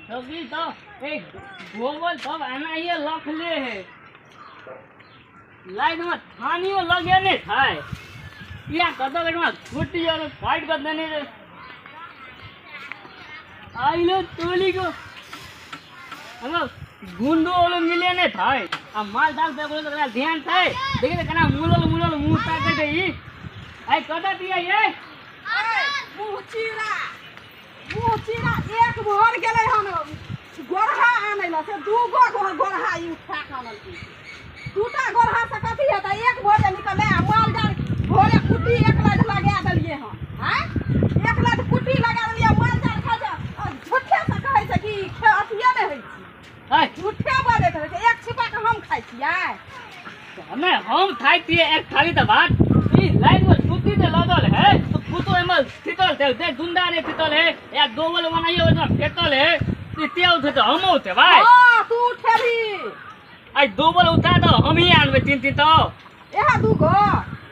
तभी तो एक गोबर तब आना ये लख ले है लाइन में थानी में लगे नहीं था या कतो लाइन में छुट्टी और फाइट कर देने रे आई लो टोली को हम गुंडो वाले मिले नहीं था अब माल डाल पे बोले तो ध्यान था देखिए कना मुलो मुंह ताके दे ई आई कदा दिया ये मुचीरा एक भर गेलै हन गोरहा आनैला से दूगो गोरहा ई उठा के आनल की दूटा गोरहा से कथी हेतै एक भर निकले माल जाल भोरे कुट्टी एक लाख लगा देलिए हन हैं एक लाख कुट्टी लगा देलिए माल जाल खा जा झूठे से कहै छै कि अथिए नै होइ छै हाय झूठे बात है एक छिपा के हम खाइ छियै हमें हम खाई पिए एक थाली त भात ई लाइन में छुट्टी दे लगल है तो कुतो एमल फितल थे दे गुंडा ने फितल है या गोवल बनाइयो ओना फेतल है इते उठे तो हम उठे भाई हां तू उठेबी आई दोबल उठा तो हम ही आनबे तीन तीन तो एहा दूगो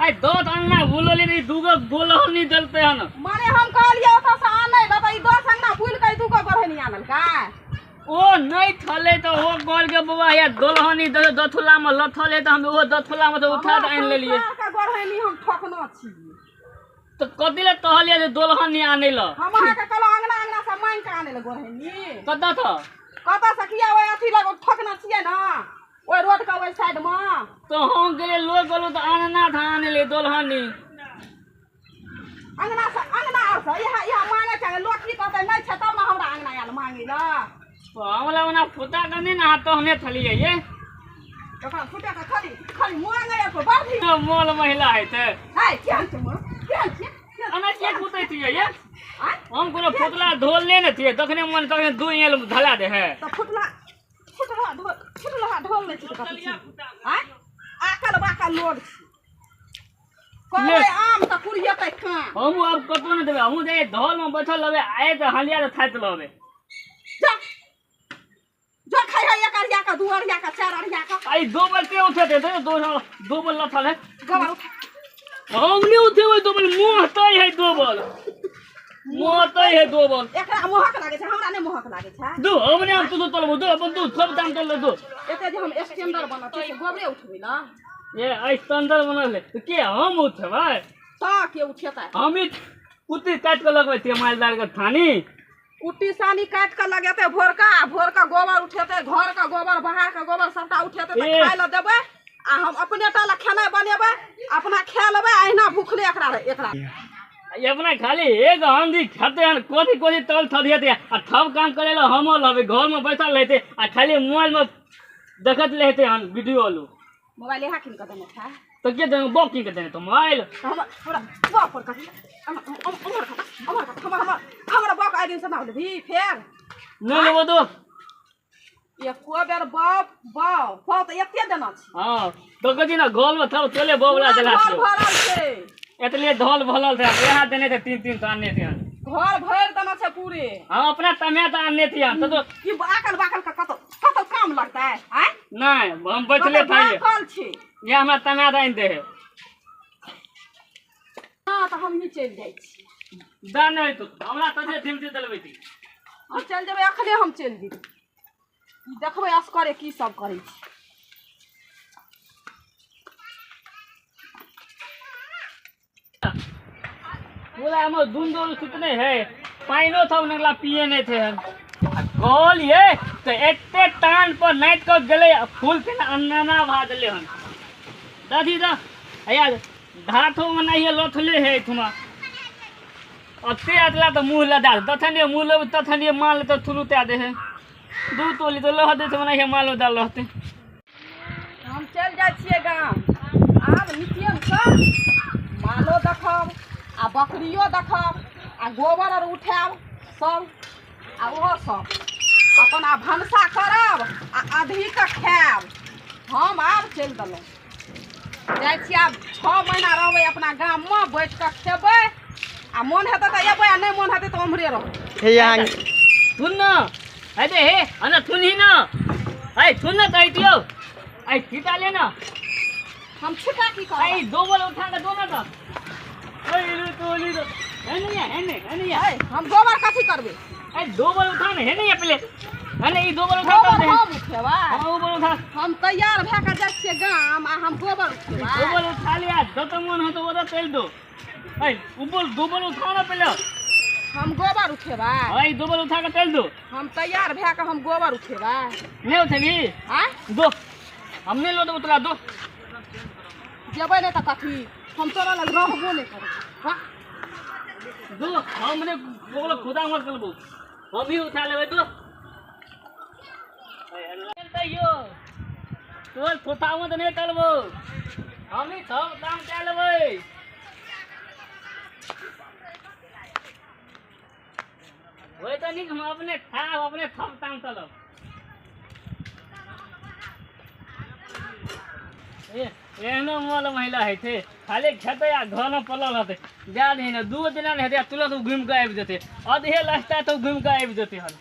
आई दो अन्ना बुलले नी दूगो गोलह नी दलते हन माने हम कहलिए ओता से आनै बता ई 10 अन्ना बुल के दूगो गोरहे नी आनल का ओ नहीं थले तो वो गोल के बाबा या दोलहनी दथुला में लथले तो हम वो दथुला में तो उठा के आन लेलिए का गोरहे हम ठोकना छी तो कदिले तहलिए जे दोलहनी आने ल हम अहाँ के कल अंगना से मांग के आने ल गोरहे कदा था कता से किया ओए अथी लग ठोकना छिए ना ओए रोड का ओए साइड में तो हम गेले लोग गलो तो आनना था आने ले दोलहनी अंगना से यहा मांगे के लोग की कहते नहीं छ तब ना हमरा अंगना आल मांगे ला तो हमला वना फुटा करने ना तो हने थलिए ये ओकरा फुटा के खाली मांगे को बाधी तो मोल महिला है ते हाय क्या छ अना के कुतै थिए ये हम कोनो फुटला ढोल ले न थिए तखने मन तखने दू एल धला दे है तो फुटला ढोल ले छी कथि हाय आकल बाकल लोड कोई आम त कुरियतै का हम अब कतो न देबे हम जे ढोल में बैठल लबे आए त हलिया त थाइत लबे जा जो खाई है एक अरिया का दू अरिया का चार अरिया का आई दो बलते उठे दे दो बल लथल है गवा उठा हम नहीं उठे हुए दो बल मोहतई है दो बल मोहतई है दो बल एकरा मोहक लागे छै हमरा नै मोहक लागे छै दो हमने हम तो तलबो दो अपन तू सब दाम तल दो एते जे हम स्टैंडर बनत छै गोबरे उठबै ना ये आई स्टैंडर बनल है तो के हम उठबै ता के उठेतै हम ही कुत्ती काट के लगबै ते मालदार के थानी कुट्टी सानी काट के लगेते भोर का गोबर उठेते घर का गोबर बाहर का गोबर सबटा उठेते त खाय ल देबै आ हम अपने टा ला खाना बनेबै अपना खा लेबै अहिना भूखले एकरा ये अपना खाली एक आंधी खाते हैं कोथी तल थदिए थे आ थब काम करे ला हम लबे घर में बैठल रहते आ खाली मोबाइल में देखत रहते हैं वीडियो लो मोबाइल यहा किन के देने था तो के देन बॉक किन के देने तो मोबाइल हमरा बाप पर कथि हमरा बाप आइ दिन से ना लेबी फेर नहीं लेबो तो ये को बेर बाप तो एते देना छी हां तो कथि ना घर में थब चले बोबला देला घर भरल छै एतले ढोल भलल थे यहां देने थे तीन तो आने थे घर भर देना छै पूरे हम अपना तमे तो आने थे तो की आकल बाकल का कतो काम लगता है हैं नहीं हम बैठले थे कल छी ये हमरा तमे दाइन दे है हां तो हम ही चल जाई छी दा नहीं तो हमरा तजे थिमती दलबै थी हम चल जेबै अखने हम चल जेबै देखबै असकरे की सब करै छी बोला हम दुंदोल कितने है पाइनो था नगला पिए नहीं थे कॉल ये तो एते टान पर नाइट को गले फूल के अन्ना भादले हन दादी दा यार धाथो मनाइए लथले है तुमा अते अदला तो मुंह लदा तथने मुंह लब तथने माल तो थुलुता दे है दू तोली तो लह दे मनाइए माल डाल रहते हम चल जाय छियै गांव आब नितियन सब मालो देखब आ बकरियो देखब आ गोबर आर उठाब सब आ ओहो सब अपन आ भनसा करब आ अधिक खायब हम आब चलि देलहुँ जाइ छी आब 6 महीना रहबै अपना गाममे बैठ कऽ खेबै आ मोन हेतै तऽ एबै आ नहि मोन हेतै तऽ ओम्हरे रहबै सुन न अरे हे अना सुनही न आई सुन न कहि दियो आई सीता ले न हम छिटा की करब आई दो बोल उठा के दो ना तो ओए लो तो ली दो है नहीं हम गोबर कथी करबै ए दो बार उठा ने है नहीं पहले है नहीं दो बार उठा गोबर कर दे हम उठेबै हां वो बार उठा हम तैयार भए कऽ जाइ छियै गाम आ हम गोबर उठेबै दो बार उठा लिया दो तो मन हो तो वो चल दो ए ऊपर दो बार उठा ना पहले हम गोबर उठेबै आई दो बार उठा के चल दो हम तैयार भए कऽ हम गोबर उठेबै नहीं उठेगी आय दो हमने लो तो उतरा दो जेबै नहि तऽ कथी हम तोरा लग रहबो नहि करबै हाँ दो हमने बोलो खुदा मत करबो हम ही उठा लेबै दो चलते यो तोर खुदावत नहीं करबो हम ही सब काम कर लेबै वही तो नहीं हम अपने खाब अपने सब काम चलब एहनो मोल महिला है थे खाली खेते या घर में पलल हते जा नहीं ना दू दिन नहीं हेते तुरंत घूम के आबि जेते अधे रास्ता तो घूम के आबि जेते हन